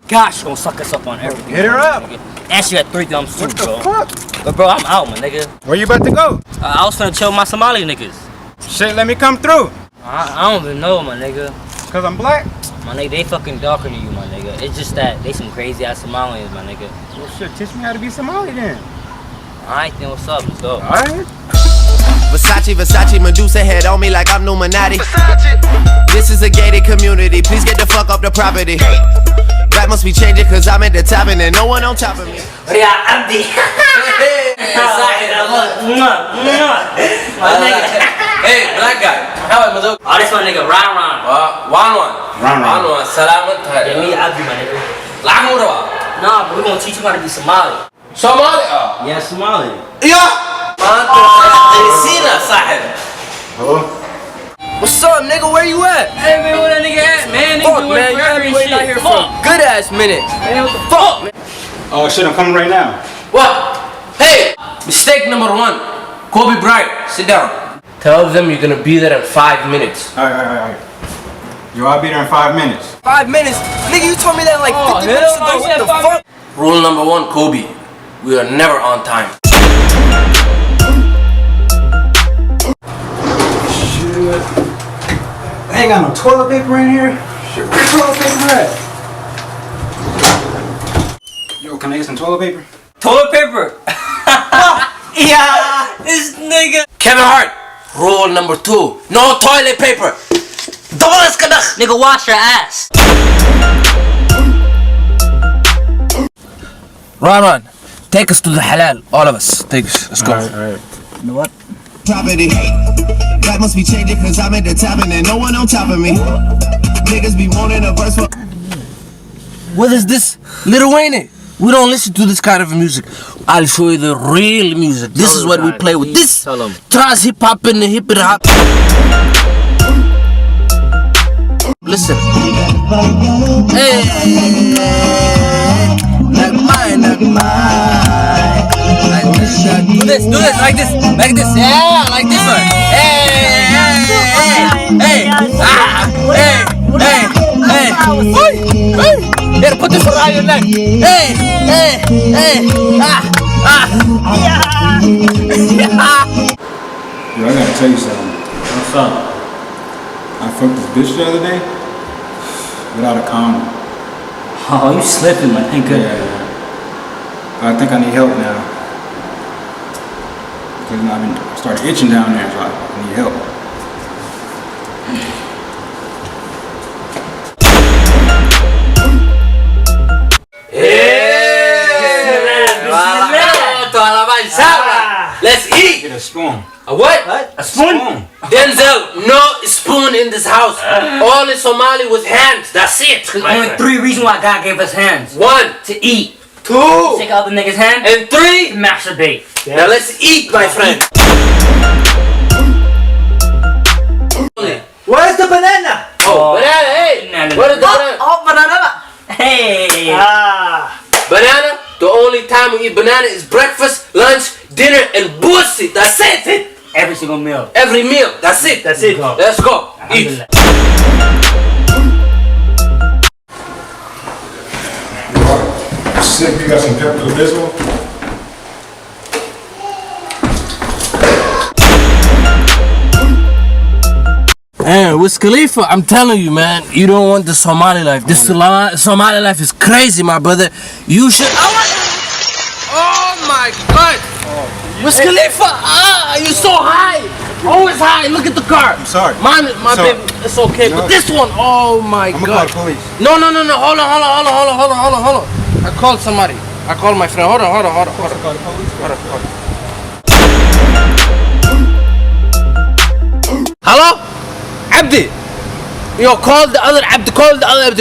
gosh, gonna suck us up on everything. Hit her up. Nigga. And she got 3 thumbs too, What the bro. fuck? But bro, I'm out, my nigga. Where you about to go? I was finna chill with my Somali niggas. Shit, let me come through. I don't even know, my nigga. Cause I'm black? My nigga, they fucking darker than you, my nigga. It's just that they some crazy ass Somalians, my nigga. Well shit, teach me how to be Somali then. Alright, then what's up? Let's go. Alright. Versace, Medusa head on me like I'm Illuminati. This is a gated community, please get the fuck up the property. That must be changing cause I'm at the top and there's no one on top of me. Yeah, Abdi. Hey, black guy. How are you? Oh, this my nigga, Ron. Ron. Salamat. Yeah, me, Abdi, my nigga. Lamura. Nah, but we gonna teach you how to be Somali. Somali? Yeah, Somali. Yeah. What's up, nigga? Where you at? Hey, man, where that nigga at, man? Fuck, man. You haven't been out here for a good ass minute. Man, what the fuck, man? Oh shit, I'm coming right now. What? Hey, mistake number 1. Kobe Bryant, sit down. Tell them you're gonna be there in 5 minutes. Alright. Yo, I'll be there in 5 minutes. 5 minutes? Nigga, you told me that like 50 minutes ago. What the fuck? Rule number 1, Kobe. We are never on time. Shit. I ain't got no toilet paper in here. Shit, where toilet paper at? Yo, can I get some toilet paper? Toilet paper. Yeah, this nigga. Kevin Hart. Rule number 2, no toilet paper. Nigga, wash your ass. Ron, take us to the halal. All of us. Take us. Let's go. Alright. You know what? Property. That must be changing cause I'm at the top and there's no one on top of me. Niggas be wanting a verse for. What is this? Lil Wayne. We don't listen to this kind of music. I'll show you the real music. This is what we play with. This trance hip hop and the hip hop. Listen. Hey, like mine. Like this. Do this, like this, Yeah, like this one. Hey. Here, put this around your neck. Hey. Yo, I gotta tell you something. What's up? I fucked this bitch the other day without a condom. Oh, you slipping, man. Thank goodness. Yeah. I think I need help now. Because I started itching down there, so I need help. Let's eat. Get a spoon. A what? A spoon? Denzel, no spoon in this house. All in Somali with hands. That's it. Only 3 reasons why God gave us hands. 1, To eat. 2, Take other niggas' hands. and 3. To masturbate. Now let's eat, my friend. Where's the banana? Oh, banana, hey. What is the banana? Oh, banana. Hey. Banana, the only time we eat banana is breakfast, lunch, dinner, and pussy. That's it. Every single meal. Every meal. That's it. That's it. Let's go. Eat. Sick, you got some Pepto Bismol? Man, Wiz Khalifa, I'm telling you, man, you don't want the Somali life. This Somali life is crazy, my brother. You should. Oh my God! Wiz Khalifa, you're so high. Always high. Look at the car. I'm sorry. My Sorry. baby, it's okay. No. But this one, oh my I'm gonna God. call the police. No. Hold on. I called somebody. I called my friend. Hold on. Call the police. Hello? Abdi. Yo, call the other Abdi.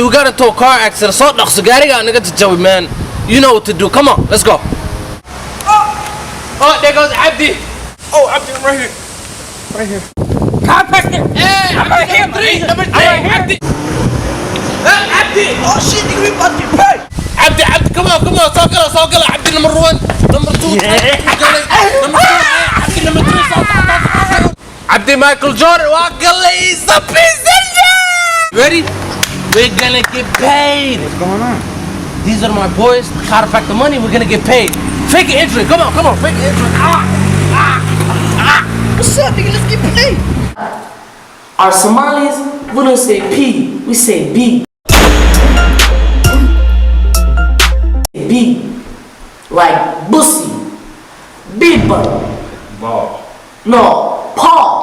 We got into a car accident. So نقص قارية أنا قلت تجاوب, man. You know what to do. Come on, let's go. Oh, there goes Abdi. Oh, Abdi, I'm right here. Right here. Hey, I'm right here. Number 3. Abdi. Abdi. Oh shit, you about to pay. Abdi, come on. Sokala. Abdi number 1. Number 2. Number 2. Abdi number 3. Abdi Michael Jordan. He's a piece of shit. Ready? We're gonna get paid. What's going on? These are my boys. Gotta pack the money. We're gonna get paid. Fake an entry. Come on, fake an entry. What's up, nigga? Let's get paid. Our Somalis, we don't say P, we say B. B, like bussy, Biba. Ball. No, Paul.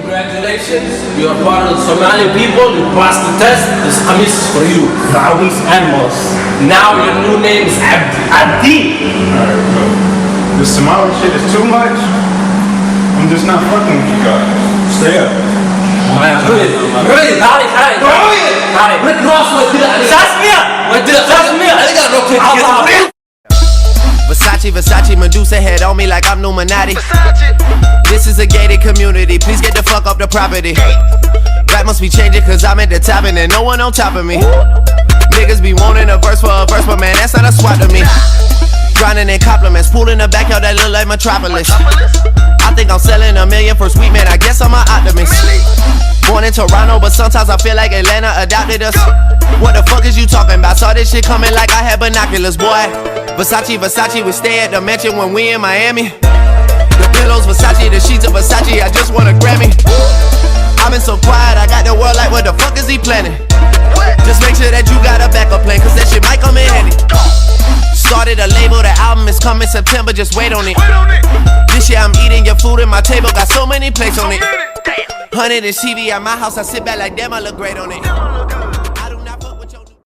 Congratulations, you are part of the Somali people. You passed the test. This Khamis is for you. These animals. Now your new name is Abdi. Alright, bro. This Somali shit is too much. I'm just not fucking with you guys. Stay up. Versace, Medusa head on me like I'm Illuminati. This is a gated community, please get the fuck off the property. Rap must be changing cause I'm at the top and there's no one on top of me. Niggas be wanting a verse for a verse, but man, that's not a swap to me. Grinding in compliments, pool in the backyard that look like Metropolis. I think I'm selling $1 million for sweet man, I guess I'm an optimist. Born in Toronto, but sometimes I feel like Atlanta adopted us. What the fuck is you talking about? Saw this shit coming like I had binoculars, boy. Versace, we stay at the mansion when we in Miami. The pillows Versace, the sheets of Versace, I just want a Grammy. I've been so quiet, I got the world like what the fuck is he planning? Just make sure that you got a backup plan, cause that shit might come in handy. Started a label, the album is coming September, just wait on it. This year I'm eating your food at my table, got so many plates on it. 100 and TV at my house, I sit back like damn, I look great on it.